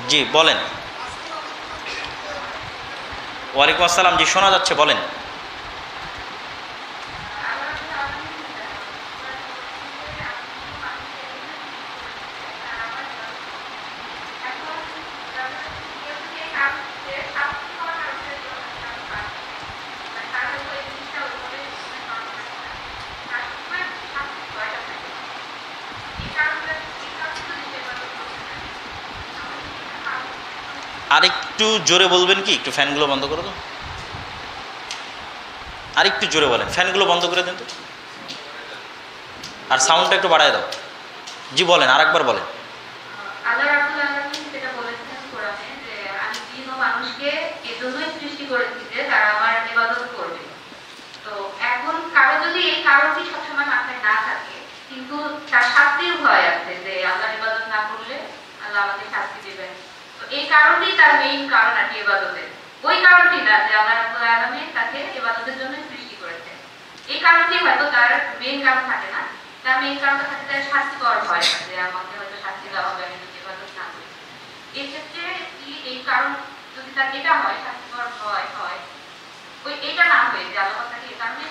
জি বলেন। ওয়ালাইকুম আসসালাম, জি শোনা যাচ্ছে, বলেন। আরেকটু জোরে বলবেন কি? একটু ফ্যানগুলো বন্ধ করে দাও, আরেকটু জোরে বলেন, ফ্যানগুলো বন্ধ করে দেন তো, আর সাউন্ডটা একটু বাড়ায় দাও। জি বলেন, আরেকবার বলেন। আল্লাহ রাব্বুল আলামিন যেটা বলেছেন কোরআনে যে আমি জিন ও মানুষকে এজন্যই সৃষ্টি করেছি যে তারা আমার ইবাদত করবে। তো এখন কারো যদি এই কারণটি সবসময় মাথায় না থাকে, কিন্তু তার শাস্তির ভয় আছে যে আল্লাহর ইবাদত না করলে আল্লাহ আমাকে শাস্তি দিবেন, তো এই কারণটি তার মেইন কারণ আর কি ইবাদতের। ওই কারণটি না যে আল্লাহ রাব্বুল আলামিন তাকে ইবাদতের জন্য সৃষ্টি করেছেন, এই কারণটি হয়তো তার মেইন কারণ থাকে না। তার মেইন কারণটা থাকে তার শাস্তি পাওয়ার ভয়, যে আমাকে হয়তো শাস্তি দেওয়া হবে আমি যদি ইবাদত না করি। এই ক্ষেত্রে কি এই কারণ যদি তার এটা হয়, শাস্তি পাওয়ার ভয় হয়, ওই এটা না হয়ে যে আল্লাহ তাকে এই কারণে,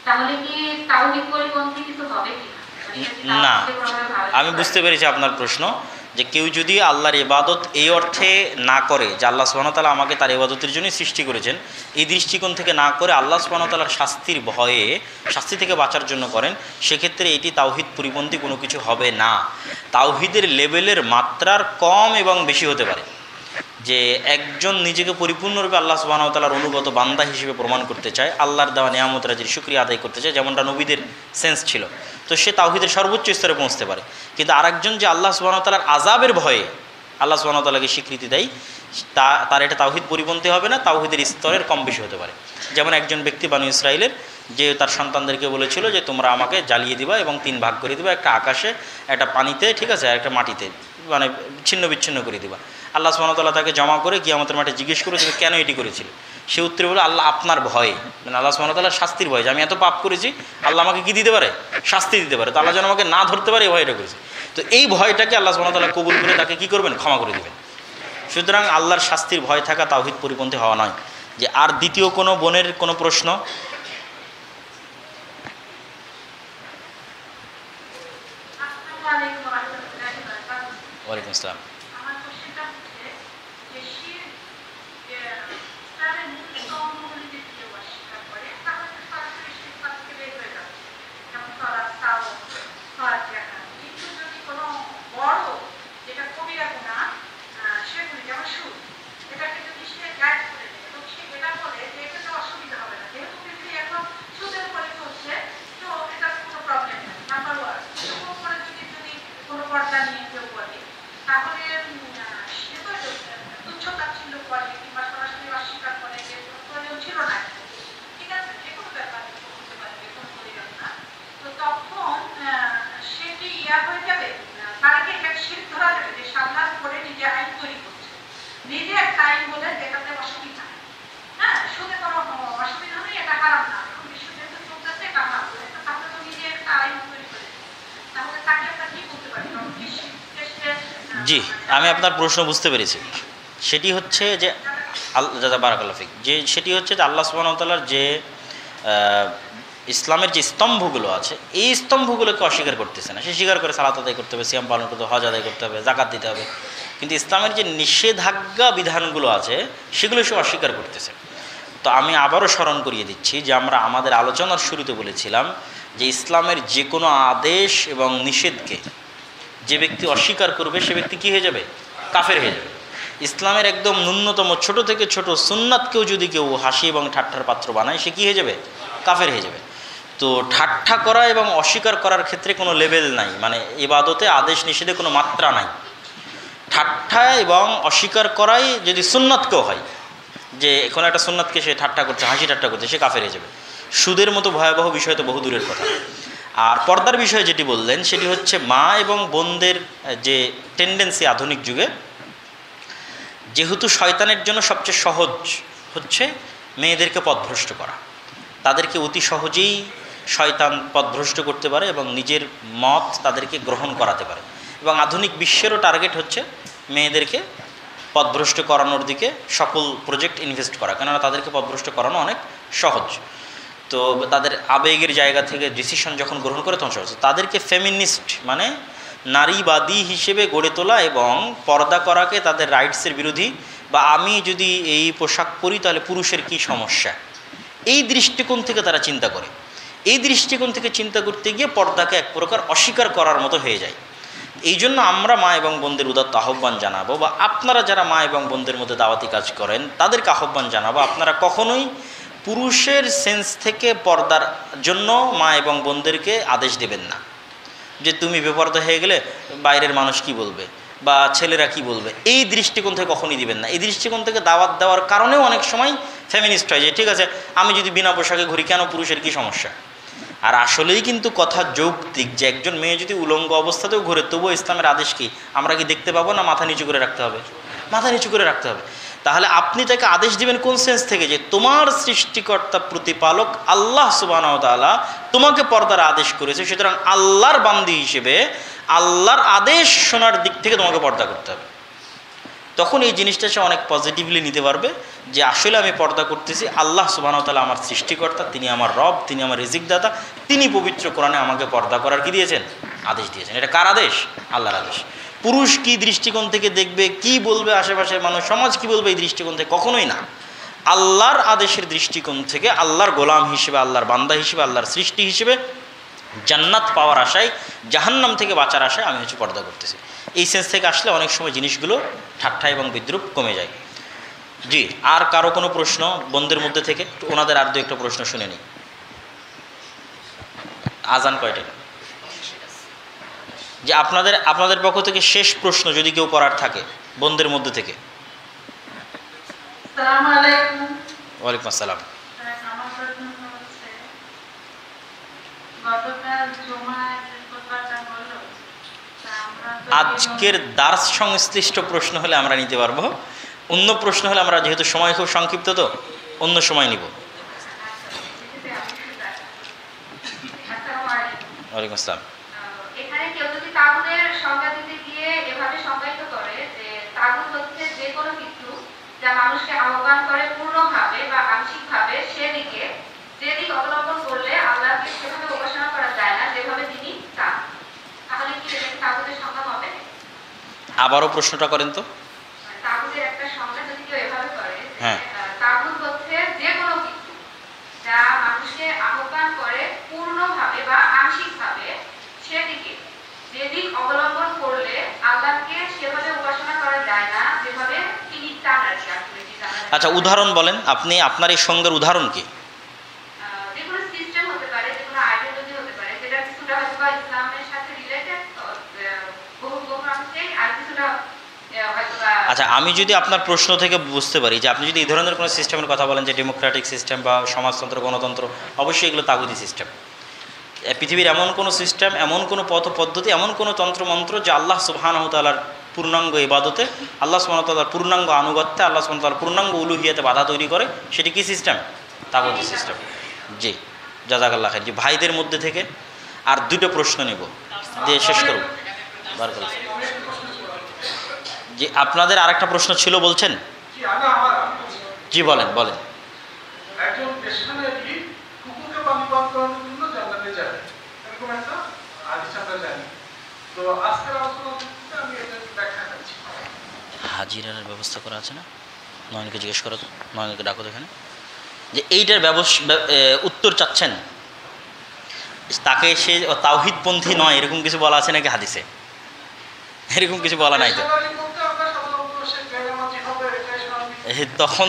তাহলে কি তাওহীদ পরিপন্থী কিছু হবে কি না, আমি বুঝতে পেরেছি আপনার প্রশ্ন, যে কেউ যদি আল্লাহর ইবাদত এই অর্থে না করে যে আল্লাহ সুবহানাহু ওয়া তাআলা আমাকে তার ইবাদতের জন্যই সৃষ্টি করেছেন, এই দৃষ্টিকোণ থেকে না করে আল্লাহ সুবহানাহু ওয়া তাআলার শাস্তির ভয়ে, শাস্তি থেকে বাঁচার জন্য করেন, সেক্ষেত্রে এটি তাওহীদ পরিপন্থী কোনো কিছু হবে না। তাওহীদের লেভেলের মাত্রার কম এবং বেশি হতে পারে। যে একজন নিজেকে পরিপূর্ণরূপে আল্লাহ সুবহানাহু ওয়া তাআলার অনুগত বান্দা হিসেবে প্রমাণ করতে চায়, আল্লাহর দেওয়া নিয়ামত রাজির শুকরিয়া আদায় করতে চায়, যেমনটা নবীদের সেন্স ছিল, তো সে তাওহীদের সর্বোচ্চ স্তরে পৌঁছতে পারে। কিন্তু আরেকজন যে আল্লাহ সুবহানাহু ওয়া তাআলার আযাবের ভয়ে আল্লাহ সুবহানাহু ওয়া তাআলাকে স্বীকৃতি দেয়, তার এটা তাওহীদ পরিপন্থী হবে না, তাওহীদের স্তরের কম বেশি হতে পারে। যেমন একজন ব্যক্তি বানু ইসরাইলের, যে তার সন্তানদেরকে বলেছিল যে তোমরা আমাকে জ্বালিয়ে দিবা এবং 3 ভাগ করে দিবা, একটা আকাশে, একটা পানিতে, ঠিক আছে, আর একটা মাটিতে, মানে ছিন্ন বিচ্ছিন্ন করে দিবা। আল্লাহ সুবহানাহু ওয়া তাআলা তাকে জমা করে কিয়ামতের মাঠে জিজ্ঞেস করে তুমি কেন এটি করেছিলে? সে উত্তরে বলে আল্লাহ আপনার ভয়ে, মানে আল্লাহ সুবহানাহু ওয়া তাআলার শাস্তির ভয়ে, যে আমি এত পাপ করেছি, আল্লাহ আমাকে কি দিতে পারে? শাস্তি দিতে পারে, তো আল্লাহ যেন আমাকে না ধরতে পারে এই ভয়টা করেছে। তো এই ভয়টাকে আল্লাহ সুবহানাহু ওয়া তাআলা কবুল করে তাকে কী করবেন? ক্ষমা করে দেবেন। সুতরাং আল্লাহর শাস্তির ভয় থাকা তাওহীদ পরিপন্থী হওয়া নয়। যে আর দ্বিতীয় কোনো বোনের কোনো প্রশ্ন? ওয়ালাইকুম আসসালাম। জি, আমি আপনার প্রশ্ন বুঝতে পেরেছি। সেটি হচ্ছে যে বারাকাল্লাহু ফিক, যে সেটি হচ্ছে যে আল্লাহ সুবহানাহু ওয়া তাআলার যে ইসলামের যে স্তম্ভগুলো আছে, এই স্তম্ভগুলোকে অস্বীকার করতেছে না। সে স্বীকার করে সালাত আদায় করতে হবে, সিয়াম পালন করতে হবে, হজ আদায় করতে হবে, যাকাত দিতে হবে, কিন্তু ইসলামের যে নিষেধাজ্ঞা বিধানগুলো আছে সেগুলো সে অস্বীকার করতেছে। তো আমি আবারও স্মরণ করিয়ে দিচ্ছি যে আমরা আমাদের আলোচনার শুরুতে বলেছিলাম যে ইসলামের যে কোনো আদেশ এবং নিষেধকে যে ব্যক্তি অস্বীকার করবে সে ব্যক্তি কী হয়ে যাবে? কাফের হয়ে যাবে। ইসলামের একদম ন্যূনতম ছোট থেকে ছোট সুন্নাতকেও যদি কেউ হাসি এবং ঠাট্টার পাত্র বানায়, সে কী হয়ে যাবে? কাফের হয়ে যাবে। তো ঠাট্টা করা এবং অস্বীকার করার ক্ষেত্রে কোনো লেভেল নাই, মানে ইবাদতে আদেশ নিষেধে কোনো মাত্রা নাই। ঠাট্টা এবং অস্বীকার করাই যদি সুন্নাতকেও হয়, যে কোনো একটা সুন্নাতকে সে ঠাট্টা করছে, হাসি ঠাট্টা করছে, সে কাফের হয়ে যাবে। সুদের মতো ভয়াবহ বিষয় তো বহু দূরের কথা। আর পর্দার বিষয়ে যেটি বললেন সেটি হচ্ছে মা এবং বোনদের যে টেন্ডেন্সি আধুনিক যুগে, যেহেতু শয়তানের জন্য সবচেয়ে সহজ হচ্ছে মেয়েদেরকে পথভ্রষ্ট করা, তাদেরকে অতি সহজেই শয়তান পথভ্রষ্ট করতে পারে এবং নিজের মত তাদেরকে গ্রহণ করাতে পারে। এবং আধুনিক বিশ্বেরও টার্গেট হচ্ছে মেয়েদেরকে পথভ্রষ্ট করানোর দিকে সকল প্রজেক্ট ইনভেস্ট করা, কেননা তাদেরকে পথভ্রষ্ট করানো অনেক সহজ। তো তাদের আবেগের জায়গা থেকে ডিসিশন যখন গ্রহণ করে তখন সহজ। তাদেরকে ফেমিনিস্ট মানে নারীবাদী হিসেবে গড়ে তোলা এবং পর্দা করাকে তাদের রাইটসের বিরোধী, বা আমি যদি এই পোশাক পরি তাহলে পুরুষের কি সমস্যা, এই দৃষ্টিকোণ থেকে তারা চিন্তা করে। এই দৃষ্টিকোণ থেকে চিন্তা করতে গিয়ে পর্দাকে এক প্রকার অস্বীকার করার মতো হয়ে যায়। এই জন্য আমরা মা এবং বোনদের উদাত্ত আহ্বান জানাবো, বা আপনারা যারা মা এবং বোনদের মধ্যে দাওয়াতি কাজ করেন তাদেরকে আহ্বান জানাবো, আপনারা কখনোই পুরুষের সেন্স থেকে পর্দার জন্য মা এবং বোনদেরকে আদেশ দেবেন না, যে তুমি বেপর্দা হয়ে গেলে বাইরের মানুষ কি বলবে বা ছেলেরা কি বলবে, এই দৃষ্টিকোণ থেকে কখনই দিবেন না। এই দৃষ্টিকোণ থেকে দাওয়াত দেওয়ার কারণেও অনেক সময় ফেমিনিস্ট হয় যে ঠিক আছে আমি যদি বিনা পোশাকে ঘুরি কেন, পুরুষের কি সমস্যা। আর আসলেই কিন্তু কথা যৌক্তিক যে একজন মেয়ে যদি উলঙ্গ অবস্থাতেও ঘুরে তবুও ইসলামের আদেশ কি আমরা কি দেখতে পাবো না? মাথা নিচু করে রাখতে হবে, মাথা নিচু করে রাখতে হবে। তাহলে আপনি তাকে আদেশ দিবেন কোন সেন্স থেকে, যে তোমার সৃষ্টিকর্তা প্রতিপালক আল্লাহ সুবহানাহু ওয়া তাআলা তোমাকে পর্দার আদেশ করেছে, সুতরাং আল্লাহর বান্দি হিসেবে আল্লাহর আদেশ শোনার দিক থেকে তোমাকে পর্দা করতে হবে। তখন এই জিনিসটা সে অনেক পজিটিভলি নিতে পারবে যে আসলে আমি পর্দা করতেছি, আল্লাহ সুবহানাহু ওয়া তাআলা আমার সৃষ্টিকর্তা, তিনি আমার রব, তিনি আমার রিজিকদাতা, তিনি পবিত্র কোরআনে আমাকে পর্দা করার কি দিয়েছেন? আদেশ দিয়েছেন। এটা কার আদেশ? আল্লাহর আদেশ। পুরুষ কি দৃষ্টিকোণ থেকে দেখবে, কি বলবে আশেপাশের মানুষ, সমাজ কি বলবে, এই দৃষ্টিকোণ থেকে কখনোই না। আল্লাহর আদেশের দৃষ্টিকোণ থেকে আল্লাহর গোলাম হিসেবে, আল্লাহর বান্দা হিসেবে, আল্লাহর সৃষ্টি হিসেবে জান্নাত পাওয়ার আশায়, জাহান্নাম থেকে বাঁচার আশায় আমি পর্দা করতেছি। এই সেন্স থেকে আসলে অনেক সময় জিনিসগুলো ঠাট্টা এবং বিদ্রুপ কমে যায়। জি, আর কারো কোনো প্রশ্ন বোনদের মধ্যে থেকে? ওনাদের আর দু একটা প্রশ্ন শুনে নিই। আজান কয়টা? যে আপনাদের পক্ষ থেকে শেষ প্রশ্ন যদি কেউ করার থাকে বোনদের মধ্যে থেকে। আসসালামু আলাইকুম। ওয়ালাইকুম আসসালাম। আমার প্রশ্ন হচ্ছে, গতকাল জুমায় যে খুতবাটা হলো, তা আমরা তো আজকের দার্স সংশ্লিষ্ট প্রশ্ন হলে আমরা নিতে পারবো, অন্য প্রশ্ন হলে আমরা যেহেতু সময় খুব সংক্ষিপ্ত তো অন্য সময় নিব। ওয়ালাইকুম আসসালাম। এখানে কেউ যদি তাগুতের সংজ্ঞা দিতে গিয়ে এভাবে সংজ্ঞায়িত করে যে তাগুত হচ্ছে যে কোনো কিছু যা মানুষকে আহ্বান করে পূর্ণভাবে বা আংশিকভাবে সেদিকে, যেদিক অবলম্বন করলে আল্লাহকে সেভাবে উপাসনা করা যায় না যেভাবে তিনি চান, তাহলে কি এটা তাগুতের সংজ্ঞা হবে? আবারও প্রশ্নটা করেন তো। তাগুতের একটা সংজ্ঞা যদি কেউ এভাবে করে যে হ্যাঁ। তাগুত হচ্ছে যে কোনো কিছু যা মানুষকে আহ্বান করে পূর্ণভাবে বা আংশিকভাবে সেদিকে, যেদিক অবলম্বন করলে আল্লাহকে সেভাবে উপাসনা করা যায় না যেভাবে তিনি চান আর কি। আসলে কি জানা যায়? আচ্ছা, উদাহরণ বলেন আপনি, আপনার এই সংজ্ঞার উদাহরণ কি? যে কোনো সিস্টেম হতে পারে, যে কোনো আইডিওলজি হতে পারে, যেটা কিছুটা হয়তো বা ইসলামের সাথে রিলেটেড, বহু মানুষের আর কিছুটা হয়তো বা। আচ্ছা, আমি যদি আপনার প্রশ্ন থেকে বুঝতে পারি যে আপনি যদি এই ধরনের কোনো সিস্টেমের কথা বলেন যে ডেমোক্রেটিক সিস্টেম বা সমাজতন্ত্র, গণতন্ত্র, অবশ্যই এগুলো তাগুতি সিস্টেম। পৃথিবীর এমন কোনো সিস্টেম, এমন কোনো পথ পদ্ধতি, এমন কোনো তন্ত্রমন্ত্র যা আল্লাহ সুবহানাহু ওয়া তাআলার পূর্ণাঙ্গ ইবাদতে, আল্লাহ সুবহানাহু ওয়া তাআলার পূর্ণাঙ্গ আনুগত্যে, আল্লাহ সুবহানাহু ওয়া তাআলার পূর্ণাঙ্গ উলুহিয়াতে বাধা তৈরি করে, সেটি কি সিস্টেম? তাগুতি সিস্টেম। জি, জাযাকাল্লাহ খাইর। জি, ভাইদের মধ্যে থেকে আর দুটো প্রশ্ন নেব দিয়ে শেষ করব। বারাকাল্লাহ। জি, আপনাদের আরেকটা প্রশ্ন ছিল বলছেন? জি, বলেন বলেন। একজন পেশাদারি কুকুরকে পানি পান করানোর জন্য জান্নাতে যাবে, এরকম একটা হাদিস আমরা জানি। তো আজকের আলোচনাতে আমি এটা ব্যাখ্যা করছি। হাজিরার ব্যবস্থা করা আছে না? নয়নকে জিজ্ঞেস করো তো, নয়নকে ডাকো তো এখানে, যে এইটার উত্তর চাচ্ছেন তাকে সে তাওহীদপন্থী নয় এরকম কিছু বলা আছে নাকি হাদিসে? এরকম কিছু বলা নাই তো। পেশাদারি বলতে আমরা সাধারণত সে বেনামাজি হবে এটাই স্বাভাবিক। তখন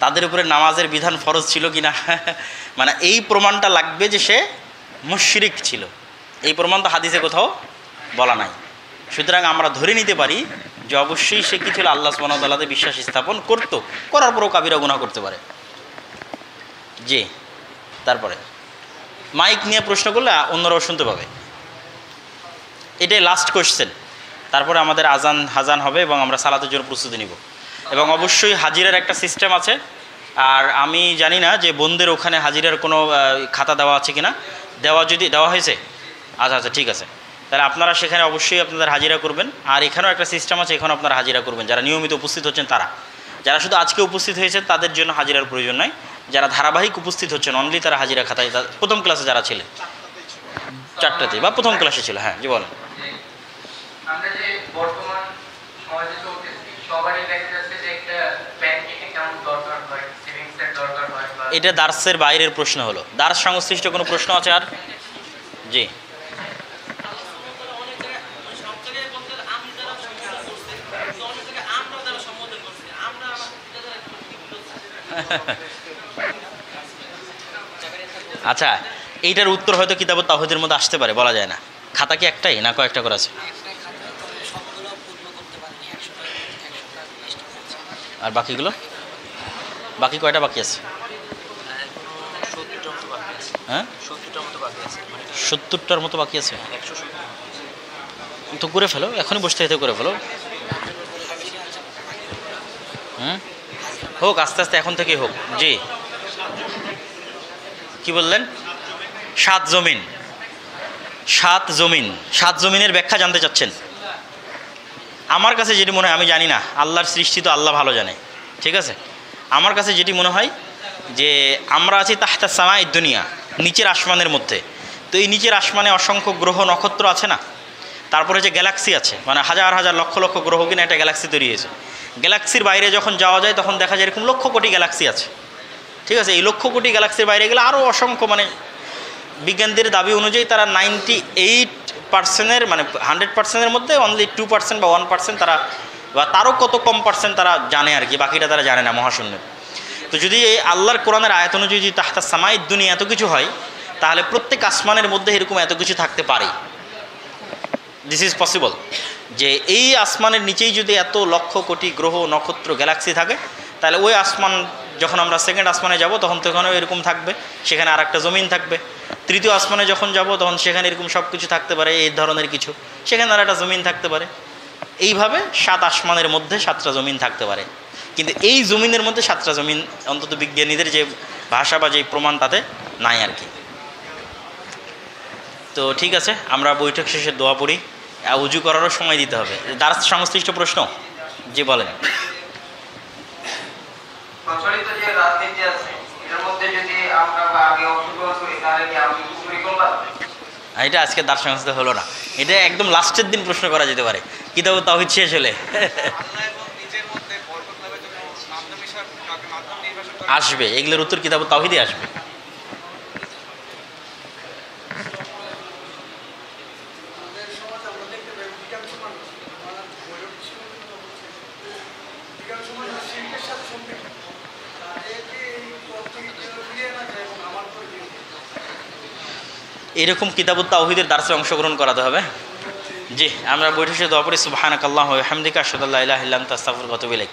তাদের উপরে নামাজের বিধান ফরজ ছিল কিনা মানে এই প্রমাণটা লাগবে যে সে মুশরিক ছিল, এই প্রমাণ তো হাদিসে কোথাও বলা নাই। সুতরাং আমরা ধরে নিতে পারি যে অবশ্যই সে কি ছিল, আল্লাহ সুবহানাহু ওয়া তাআলাতে বিশ্বাস স্থাপন করতো, করার পরও কাবিরা গুনাহ করতে পারে। জি, তারপরে মাইক নিয়ে প্রশ্ন করলে অন্যরাও শুনতে পাবে। এটাই লাস্ট কোয়েশ্চেন, তারপরে আমাদের হাজান হবে এবং আমরা সালাতের জন্য প্রস্তুতি নিব। এবং অবশ্যই হাজিরার একটা সিস্টেম আছে, আর আমি জানি না যে বোনদের ওখানে হাজিরার কোনো খাতা দেওয়া আছে কিনা। যদি দেওয়া হয়েছে, আচ্ছা আচ্ছা ঠিক আছে, তাহলে আপনারা সেখানে অবশ্যই আপনাদের হাজিরা করবেন। আর এখানেও একটা সিস্টেম আছে, এখানেও আপনারা হাজিরা করবেন। যারা নিয়মিত উপস্থিত হচ্ছেন তারা, যারা শুধু আজকে উপস্থিত হয়েছেন তাদের জন্য হাজিরার প্রয়োজন নাই, যারা ধারাবাহিক উপস্থিত হচ্ছেন অনলি তারা হাজিরা খাতায়, প্রথম ক্লাসে যারা ছিলেন 4টাতে বা প্রথম ক্লাসে ছিল। হ্যাঁ জি বলেন। আমরা যে বর্তমান সমাজে চলতেছি সবারই দেখা যাচ্ছে যে একটা ব্যাংকিং অ্যাকাউন্ট দরকার হয়, সেভিংস এর দরকার হয়। এটা দার্সের বাইরের প্রশ্ন হলো, দার্স সংশ্লিষ্ট কোনো প্রশ্ন আছে আর? জি আচ্ছা, এইটার উত্তর হয়তো কিতাবুত তাওহীদের মধ্যে আসতে পারে, বলা যায় না। খাতা কি একটাই না কয়েকটা করে আছে? আর বাকিগুলো, বাকি কয়টা বাকি আছে? হ্যাঁ 70টার মতো বাকি আছে। তো করে ফেলো, এখনই বসতে হতে করে ফেলো। হোক আস্তে আস্তে, এখন থেকেই হোক। জি কি বললেন? 7 জমিন, 7 জমিন, 7 জমিনের ব্যাখ্যা জানতে চাচ্ছেন? আমার কাছে যেটি মনে হয়, আমি জানি না, আল্লাহর সৃষ্টি তো আল্লাহ ভালো জানে, ঠিক আছে। আমার কাছে যেটি মনে হয় যে আমরা আছি তাহতা সামাই দুনিয়া, নিচের আসমানের মধ্যে। তো এই নিচের আসমানে অসংখ্য গ্রহ নক্ষত্র আছে না, তারপরে যে গ্যালাক্সি আছে, মানে হাজার হাজার লক্ষ লক্ষ গ্রহ কিনা একটা গ্যালাক্সি তৈরি হয়েছে। গ্যালাক্সির বাইরে যখন যাওয়া যায় তখন দেখা যায় এরকম লক্ষ কোটি গ্যালাক্সি আছে, ঠিক আছে। এই লক্ষ কোটি গ্যালাক্সির বাইরে গেলে আরও অসংখ্য, মানে বিজ্ঞানীদের দাবি অনুযায়ী তারা 98% মানে 100%-এর মধ্যে অনলি 2% বা 1% তারা, বা তারও কত কম পার্সেন্ট তারা জানে আর কি, বাকিটা তারা জানে না মহাশূন্য। তো যদি এই আল্লাহর কোরআনের আয়াত অনুযায়ী যদি তাহতা সামাই দুনিয়া এত কিছু হয়, তাহলে প্রত্যেক আসমানের মধ্যে এরকম এত কিছু থাকতে পারে। দিস ইজ পসিবল, যে এই আসমানের নিচেই যদি এত লক্ষ কোটি গ্রহ নক্ষত্র গ্যালাক্সি থাকে, তাহলে ওই আসমান যখন আমরা সেকেন্ড আসমানে যাব তখন তখনও এরকম থাকবে, সেখানে আর একটা জমিন থাকবে। তৃতীয় আসমানে যখন যাব তখন সেখানে এরকম সব কিছু থাকতে পারে, এই ধরনের কিছু, সেখানে আর একটা জমিন থাকতে পারে। এইভাবে 7 আসমানের মধ্যে 7টা জমিন থাকতে পারে। কিন্তু এই জমিনের মধ্যে 7টা জমিন অন্তত বিজ্ঞানীদের যে ভাষা বা যে প্রমাণ তাতে নাই আর কি। তো ঠিক আছে, আমরা বৈঠক শেষে দোয়া পড়ি, উজু করারও সময় দিতে হবে। দার্স সংশ্লিষ্ট প্রশ্ন জি বলেন। প্রচলিত যে রাজনীতি আছে এর মধ্যে যদি আমরা আগে অংশগ্রহণ করি তাহলে কি আমি পরিকল্পনা? এটা আজকে দার্স সংশ্লিষ্ট হলো না, এটা একদম লাস্টের দিন প্রশ্ন করা যেতে পারে, কিতাবুত তাওহীদ শেষ হলে আসবে, এগুলোর উত্তর কিতাবুত তাওহীদে আসবে। এরকম কিতাবুত তাওহীদের দার্সে অংশগ্রহণ করাতে হবে। জি আমরা বৈঠকে দোয়া পড়ি, সুবহানাকাল্লাহু ওয়া বিহামদিকা আশহাদু আল্লা ইলাহা ইল্লা আনতা আস্তাগফিরুকা ওয়া আতুবু ইলাইক।